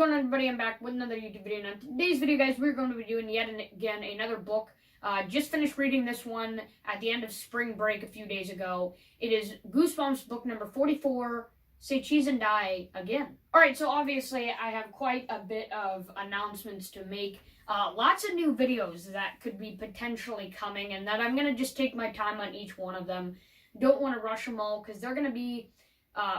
going on, everybody? I'm back with another YouTube video. Now, today's video, guys, we're going to be doing yet again another book. Just finished reading this one at the end of spring break a few days ago. It is Goosebumps book number 44, Say Cheese and Die Again. Alright, so obviously I have quite a bit of announcements to make. Lots of new videos that could be potentially coming, and that I'm going to just take my time on each one of them. Don't want to rush them all, because they're going to be,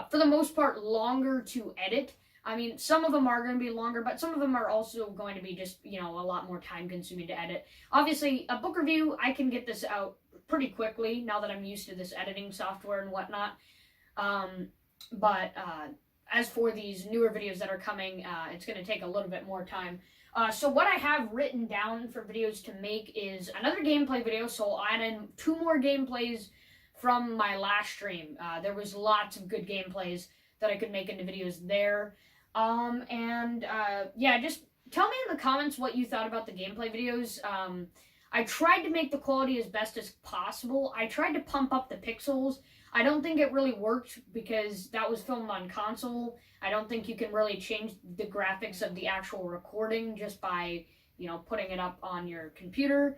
for the most part, longer to edit. I mean, some of them are going to be longer, but some of them are also going to be just, a lot more time-consuming to edit. Obviously, a book review, I can get this out pretty quickly now that I'm used to this editing software and whatnot. But as for these newer videos that are coming, it's going to take a little bit more time. So what I have written down for videos to make is another gameplay video, so I'll add in 2 more gameplays from my last stream. There was lots of good gameplays that I could make into videos there. Yeah, just tell me in the comments what you thought about the gameplay videos. I tried to make the quality as best as possible. I tried to pump up the pixels. I don't think it really worked because that was filmed on console. I don't think you can really change the graphics of the actual recording just by, putting it up on your computer.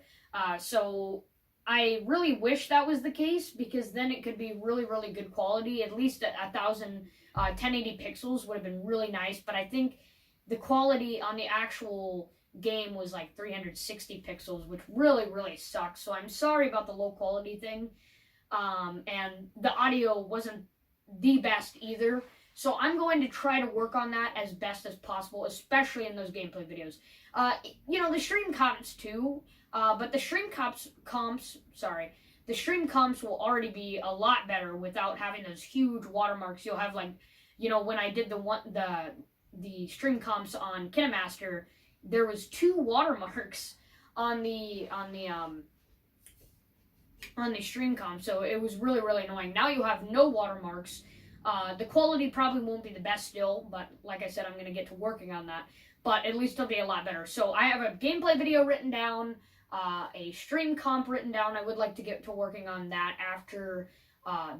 So I really wish that was the case, because then it could be really, really good quality. At least 1080 pixels would have been really nice, but I think the quality on the actual game was like 360 pixels, which really, really sucks. So I'm sorry about the low quality thing. And the audio wasn't the best either. So I'm going to try to work on that as best as possible, especially in those gameplay videos. The stream comps too, but the stream comps will already be a lot better without having those huge watermarks. You'll have when I did the stream comps on KineMaster, there was 2 watermarks on the stream comp, so it was really, really annoying. Now you have no watermarks. The quality probably won't be the best still, but like I said, I'm going to get to working on that. But at least it'll be a lot better. So I have a gameplay video written down, a stream comp written down. I would like to get to working on that after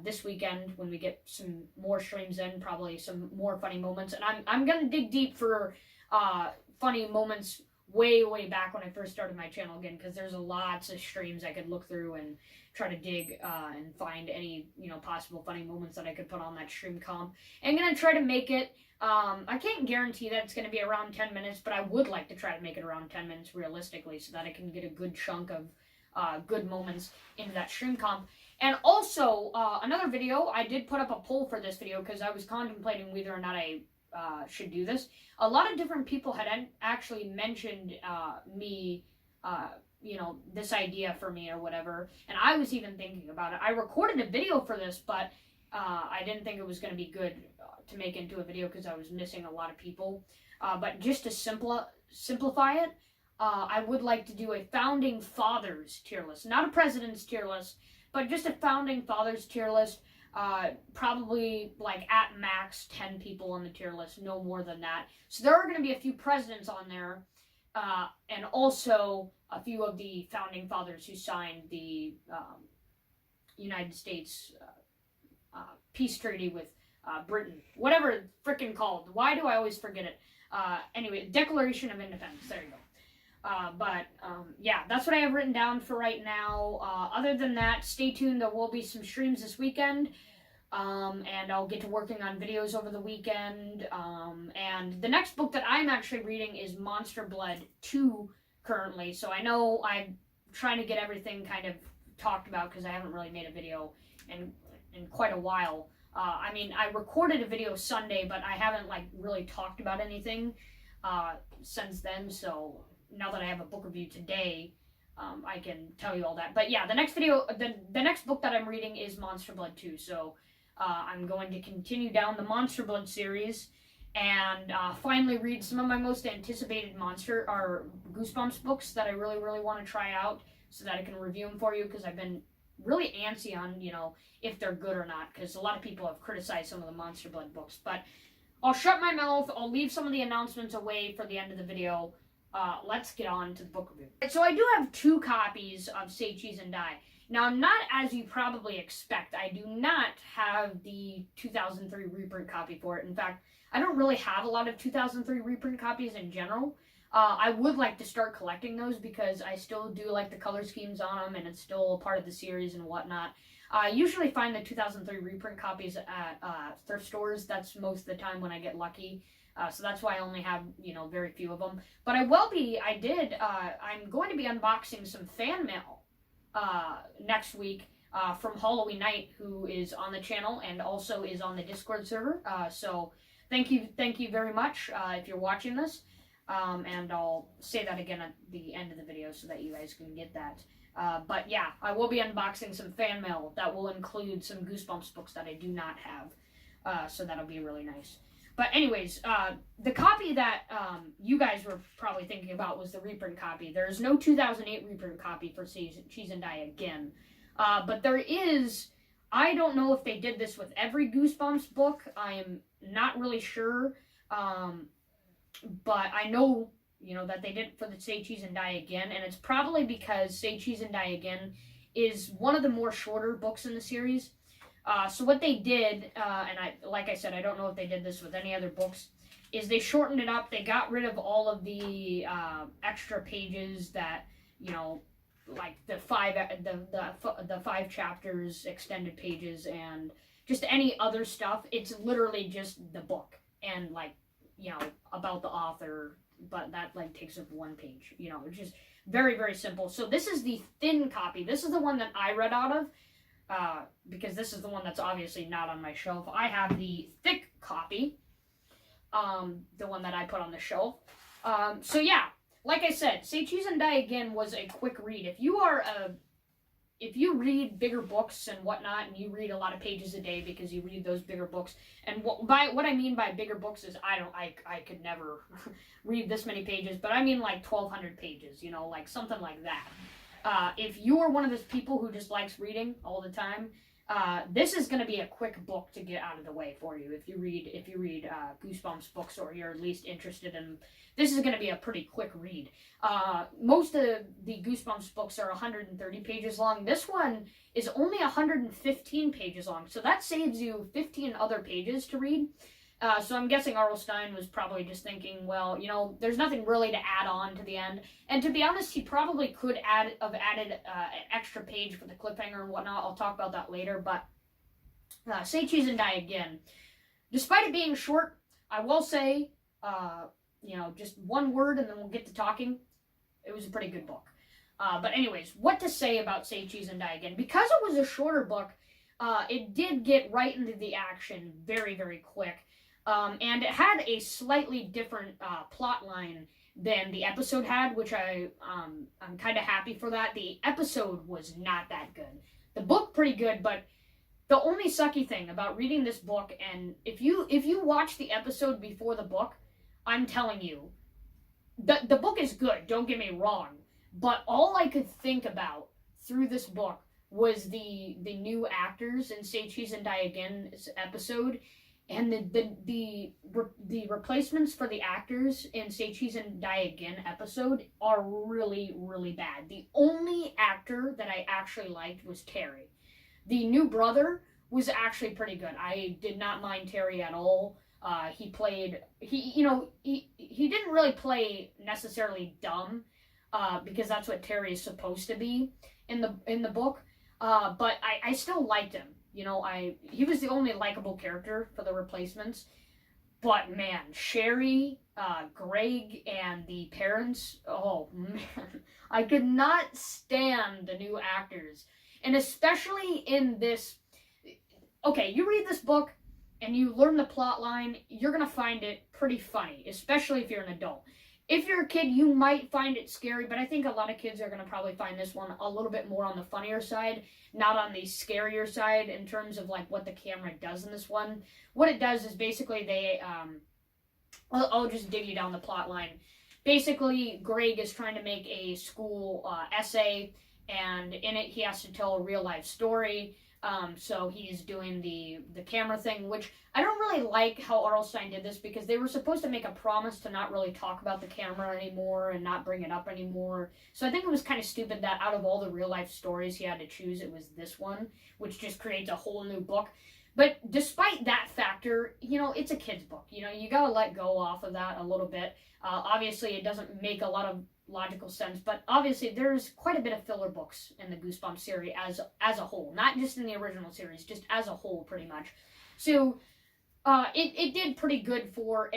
this weekend when we get some more streams in, probably some more funny moments. And I'm going to dig deep for funny moments way, way back when I first started my channel again, because there's lots of streams I could look through and try to dig and find any, possible funny moments that I could put on that stream comp. And I'm going to try to make it, I can't guarantee that it's going to be around 10 minutes, but I would like to try to make it around 10 minutes realistically, so that I can get a good chunk of good moments into that stream comp. And also, another video, I did put up a poll for this video, because I was contemplating whether or not I should do this. A lot of different people had actually mentioned this idea for me or whatever, and I was even thinking about it. I recorded a video for this, but I didn't think it was going to be good to make into a video because I was missing a lot of people. But just to simplify it, I would like to do a Founding Fathers tier list. Not a President's tier list, but just a Founding Fathers tier list. Probably at max 10 people on the tier list, no more than that. So there are going to be a few presidents on there, and also a few of the founding fathers who signed the United States peace treaty with Britain, whatever it's frickin' called. Why do I always forget it? Anyway, Declaration of Independence. There you go. Yeah, that's what I have written down for right now. Other than that, stay tuned. There will be some streams this weekend, and I'll get to working on videos over the weekend. And the next book that I'm actually reading is Monster Blood 2 currently, so I know I'm trying to get everything kind of talked about, because I haven't really made a video in quite a while. I recorded a video Sunday, but I haven't really talked about anything since then, so now that I have a book review today, I can tell you all that. But yeah, the next book that I'm reading is Monster Blood 2. So I'm going to continue down the Monster Blood series and finally read some of my most anticipated Goosebumps books that I really, really want to try out, so that I can review them for you, because I've been really antsy on, if they're good or not, because a lot of people have criticized some of the Monster Blood books. But I'll shut my mouth. I'll leave some of the announcements away for the end of the video. Let's get on to the book review. So I do have 2 copies of Say Cheese and Die. Now, not as you probably expect. I do not have the 2003 reprint copy for it. In fact, I don't really have a lot of 2003 reprint copies in general. I would like to start collecting those because I still do like the color schemes on them, and it's still a part of the series and whatnot. I usually find the 2003 reprint copies at thrift stores. That's most of the time when I get lucky. So that's why I only have, very few of them. But I'm going to be unboxing some fan mail next week from Halloween Night, who is on the channel and also is on the Discord server. So thank you very much if you're watching this. And I'll say that again at the end of the video so that you guys can get that. But yeah, I will be unboxing some fan mail that will include some Goosebumps books that I do not have. So that'll be really nice. But anyways, the copy that you guys were probably thinking about was the reprint copy. There's no 2008 reprint copy for Cheese and Die Again. But there is, I don't know if they did this with every Goosebumps book. I am not really sure. But I know, that they did it for the Say Cheese and Die Again. And it's probably because Say Cheese and Die Again is one of the more shorter books in the series. So what they did, and like I said, I don't know if they did this with any other books, is they shortened it up. They got rid of all of the extra pages that, like the five chapters, extended pages, and just any other stuff. It's literally just the book and about the author, but that takes up one page. It's just very, very simple. So this is the thin copy. This is the one that I read out of. Because this is the one that's obviously not on my shelf. I have the thick copy, the one that I put on the shelf. So yeah, like I said, Say Cheese and Die Again was a quick read. If you read bigger books and whatnot, and you read a lot of pages a day because you read those bigger books, and what I mean by bigger books is I could never read this many pages, but I mean like 1,200 pages, like something like that. If you're one of those people who just likes reading all the time, this is going to be a quick book to get out of the way for you. If you read Goosebumps books, or you're at least interested in, this is going to be a pretty quick read. Most of the Goosebumps books are 130 pages long. This one is only 115 pages long, so that saves you 15 other pages to read. So I'm guessing R.L. Stine was probably just thinking, well, there's nothing really to add on to the end. And to be honest, he probably could have added an extra page for the cliffhanger and whatnot. I'll talk about that later. But Say Cheese and Die Again. Despite it being short, I will say, just one word and then we'll get to talking. It was a pretty good book. But anyways, what to say about Say Cheese and Die Again? Because it was a shorter book, it did get right into the action very, very quick. And it had a slightly different plot line than the episode had, which I'm kind of happy for that. The episode was not that good. The book pretty good, but the only sucky thing about reading this book, and if you watch the episode before the book, I'm telling you, the book is good, don't get me wrong, but all I could think about through this book was the new actors in Say Cheese and Die Again's episode. And the replacements for the actors in Say Cheese and Die Again episode are really, really bad. The only actor that I actually liked was Terry. The new brother was actually pretty good. I did not mind Terry at all. He didn't really play necessarily dumb, because that's what Terry is supposed to be in the book. But I still liked him. He was the only likable character for the replacements. But man, Sherry, Greg, and the parents, oh man, I could not stand the new actors. And especially in this, okay, you read this book and you learn the plot line, you're going to find it pretty funny, especially if you're an adult. If you're a kid, you might find it scary, but I think a lot of kids are going to probably find this one a little bit more on the funnier side, not on the scarier side in terms of what the camera does in this one. What it does is basically I'll just dig you down the plot line. Basically, Greg is trying to make a school essay, and in it he has to tell a real life story. So he's doing the camera thing, which I don't really like how Arlstein did this, because they were supposed to make a promise to not really talk about the camera anymore and not bring it up anymore. So I think it was kind of stupid that out of all the real life stories he had to choose, it was this one, which just creates a whole new book. But despite that factor, it's a kid's book. You gotta let go off of that a little bit. Obviously, it doesn't make a lot of logical sense, but obviously there's quite a bit of filler books in the Goosebumps series as a whole, not just in the original series, just as a whole, pretty much. So it did pretty good for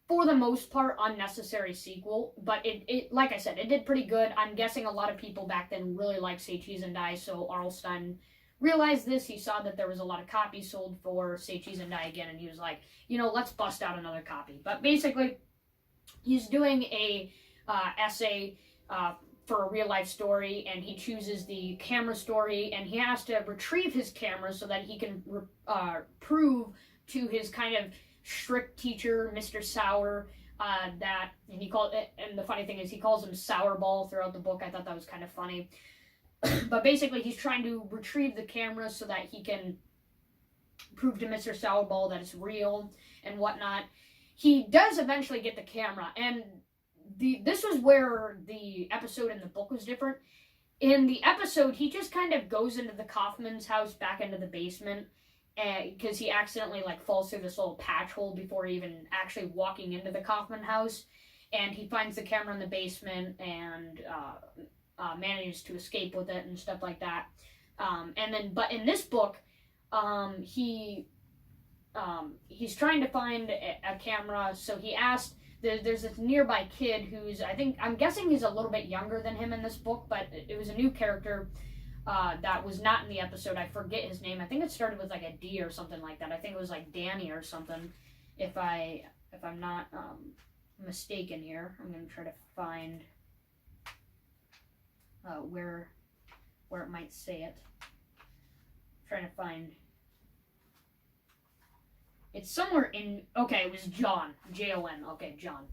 the most part, unnecessary sequel, but it like I said, it did pretty good. I'm guessing a lot of people back then really liked Say Cheese and Die, so Arlstein realized this. He saw that there was a lot of copies sold for Say Cheese and Die Again, and he was like, let's bust out another copy. But basically, he's doing a essay for a real life story, and he chooses the camera story, and he has to retrieve his camera so that he can prove to his kind of strict teacher, Mr. Sour, and the funny thing is he calls him Sourball throughout the book. I thought that was kind of funny. But basically, he's trying to retrieve the camera so that he can prove to Mr. Sourball that it's real and whatnot. He does eventually get the camera, and this was where the episode and the book was different. In the episode, he just kind of goes into the Kaufman's house, back into the basement, because he accidentally falls through this little patch hole before even actually walking into the Kaufman house, and he finds the camera in the basement and manages to escape with it and stuff like that. But in this book, he's trying to find a camera, so he asked. There's this nearby kid who's, I'm guessing he's a little bit younger than him in this book, but it was a new character that was not in the episode. I forget his name. I think it started with a D or something like that. I think it was Danny or something, if I'm not mistaken here. I'm gonna try to find where it might say it. I'm trying to find. It's somewhere in. Okay, it was John. Jon. Okay, John.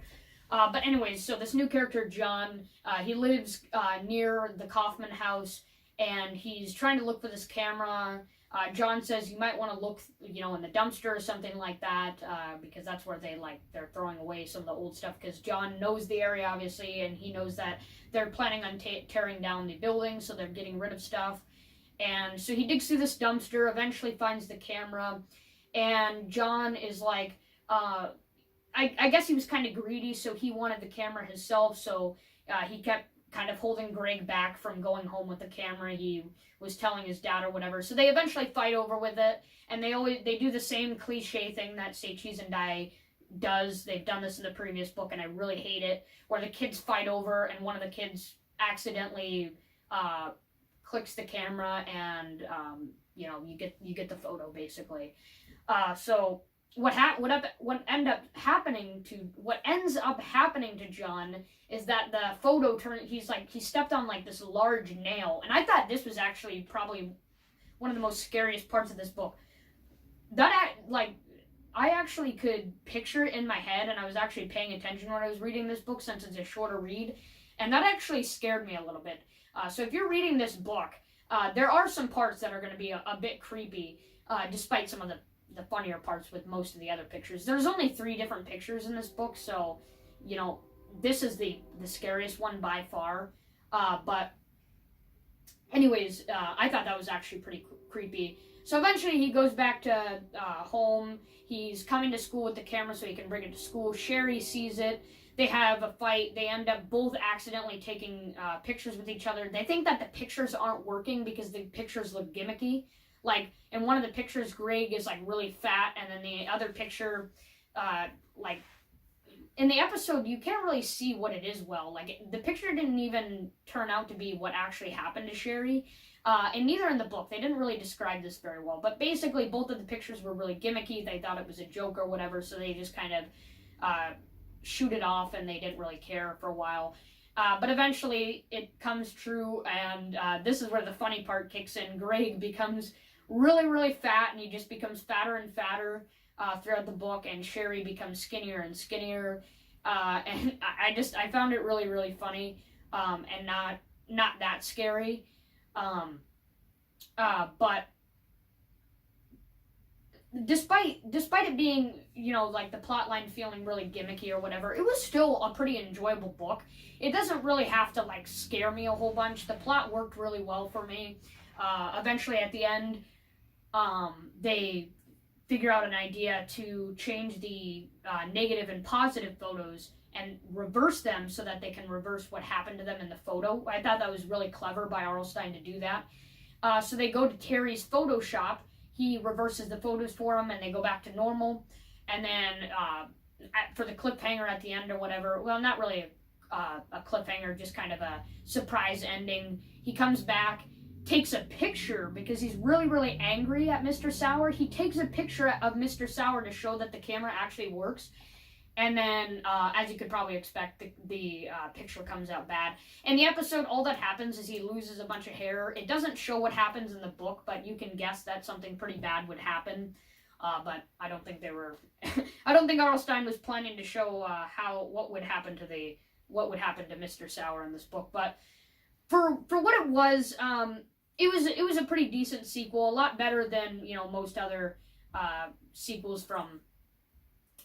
But anyways, so this new character, John, he lives near the Kaufman house, and he's trying to look for this camera. John says you might want to look, in the dumpster or something like that, because that's where they're throwing away some of the old stuff. Because John knows the area, obviously, and he knows that they're planning on tearing down the building, so they're getting rid of stuff. And so he digs through this dumpster, eventually finds the camera. And John is I guess he was kind of greedy, so he wanted the camera himself, so he kept kind of holding Greg back from going home with the camera. He was telling his dad or whatever, so they eventually fight over with it, and they do the same cliche thing that Say Cheese and Die does. They've done this in the previous book, and I really hate it, where the kids fight over, and one of the kids accidentally clicks the camera, and you get the photo, basically. So what ends up happening to John is that the photo he stepped on this large nail, and I thought this was actually probably one of the most scariest parts of this book. I actually could picture it in my head, and I was actually paying attention when I was reading this book, since it's a shorter read, and that actually scared me a little bit. So if you're reading this book, there are some parts that are going to be a bit creepy, despite some of the funnier parts with most of the other pictures. There's only 3 different pictures in this book, so this is the scariest one by far. But anyways, I thought that was actually pretty creepy. So eventually he goes back to home. He's coming to school with the camera so he can bring it to school. Sherry sees it. They have a fight. They end up both accidentally taking pictures with each other. They think that the pictures aren't working because the pictures look gimmicky. In one of the pictures, Greg is really fat, and then the other picture, in the episode, you can't really see what it is well. The picture didn't even turn out to be what actually happened to Sherry, and neither in the book. They didn't really describe this very well. But basically, both of the pictures were really gimmicky. They thought it was a joke or whatever, so they just kind of shoot it off, and they didn't really care for a while. But eventually, it comes true, and this is where the funny part kicks in. Greg becomes really, really fat, and he just becomes fatter and fatter throughout the book, and Sherry becomes skinnier and skinnier, and I found it really, really funny, and not that scary. But despite it being, like the plot line feeling really gimmicky or whatever, it was still a pretty enjoyable book. It doesn't really have to like scare me a whole bunch. The plot worked really well for me. Eventually at the end, they figure out an idea to change the negative and positive photos and reverse them so that they can reverse what happened to them in the photo. I thought that was really clever by Arlstein to do that. So they go to Terry's Photoshop. He reverses the photos for them, and they go back to normal. And then for the cliffhanger at the end or whatever, well, not really a cliffhanger, just kind of a surprise ending. He comes back, takes a picture because he's really, really angry at Mr. Sauer. He takes a picture of Mr. Sauer to show that the camera actually works. And then, as you could probably expect, the picture comes out bad. In the episode, all that happens is he loses a bunch of hair. It doesn't show what happens in the book, but you can guess that something pretty bad would happen. But I don't think they were. I don't think Arlstein was planning to show what would happen to Mr. Sauer in this book. But for what it was a pretty decent sequel. A lot better than most other sequels from,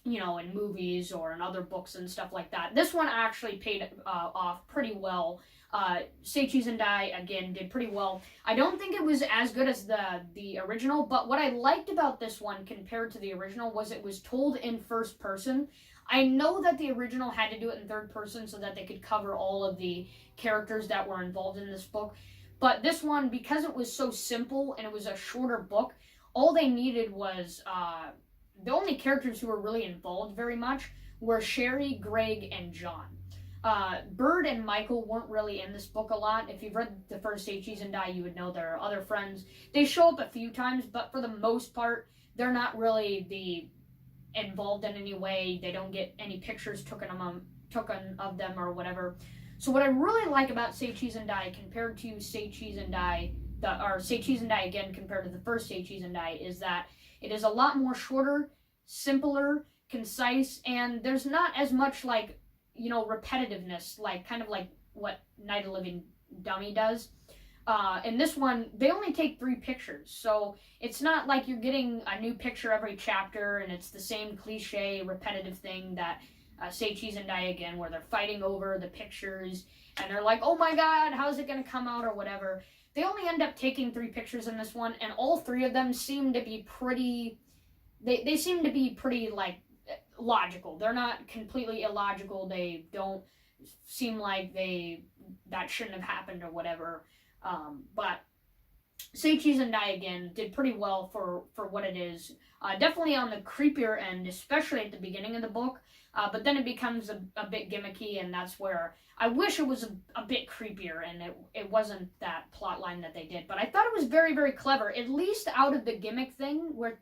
in movies or in other books and stuff like that. This one actually paid off pretty well. Say Cheese and Die, again, did pretty well. I don't think it was as good as the original, but what I liked about this one compared to the original was it was told in first person. I know that the original had to do it in third person so that they could cover all of the characters that were involved in this book. But this one, because it was so simple and it was a shorter book, all they needed was... the only characters who were really involved very much were Sherry, Greg, and John. Bird and Michael weren't really in this book a lot. If you've read the first Say Cheese and Die, you would know there are other friends. They show up a few times, but for the most part, they're not really involved in any way. They don't get any pictures taken of them or whatever. So what I really like about Say Cheese and Die compared to Say Cheese and Die, or Say Cheese and Die again compared to the first Say Cheese and Die, is that it is a lot more shorter, simpler, concise, and there's not as much repetitiveness, kind of like what Night of the Living Dummy does. In this one, they only take 3 pictures, so it's not like you're getting a new picture every chapter, and it's the same cliche, repetitive thing that Say Cheese and Die again, where they're fighting over the pictures, and they're like, oh my god, how's it going to come out, or whatever. They only end up taking 3 pictures in this one, and all 3 of them seem to be pretty... They seem to be pretty, logical. They're not completely illogical. They don't seem like that shouldn't have happened or whatever. But Say Cheese and Die again did pretty well for what it is. Definitely on the creepier end, especially at the beginning of the book. But then it becomes a bit gimmicky, and that's where I wish it was a bit creepier, and it wasn't that plot line that they did. But I thought it was very, very clever, at least out of the gimmick thing, where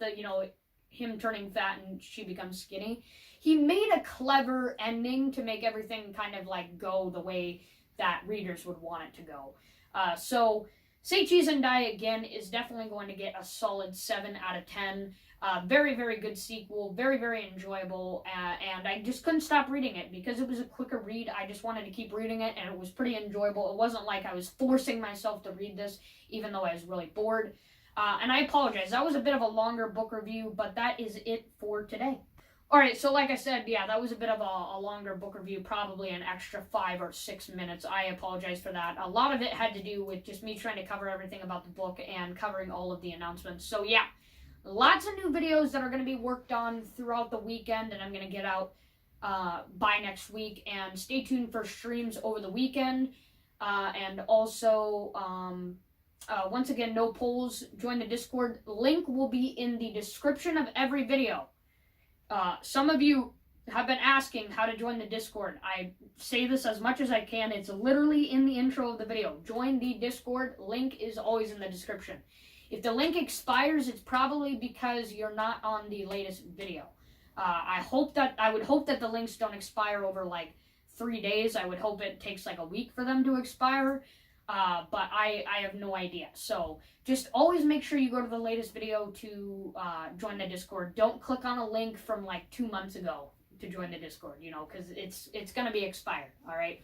him turning fat and she becomes skinny. He made a clever ending to make everything kind of go the way that readers would want it to go. So Say Cheese and Die again is definitely going to get a solid 7 out of 10. Very, very good sequel. Very, very enjoyable. And I just couldn't stop reading it because it was a quicker read. I just wanted to keep reading it, and it was pretty enjoyable. It wasn't like I was forcing myself to read this, even though I was really bored. And I apologize. That was a bit of a longer book review, but that is it for today. Alright, so like I said, yeah, that was a bit of a longer book review, probably an extra 5 or 6 minutes. I apologize for that. A lot of it had to do with just me trying to cover everything about the book and covering all of the announcements. So yeah, lots of new videos that are going to be worked on throughout the weekend, and I'm going to get out by next week. And stay tuned for streams over the weekend. And also... once again, no polls. Join the Discord. Link will be in the description of every video. Some of you have been asking how to join the Discord. I say this as much as I can. It's literally in the intro of the video. Join the Discord. Link is always in the description. If the link expires, it's probably because you're not on the latest video. I would hope that the links don't expire over 3 days. I would hope it takes a week for them to expire. But I have no idea. So just always make sure you go to the latest video to join the Discord. Don't click on a link from 2 months ago to join the Discord, because it's going to be expired, all right?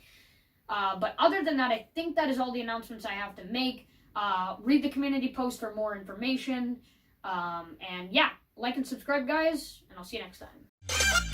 But other than that, I think that is all the announcements I have to make. Read the community post for more information. And yeah, like and subscribe, guys, and I'll see you next time.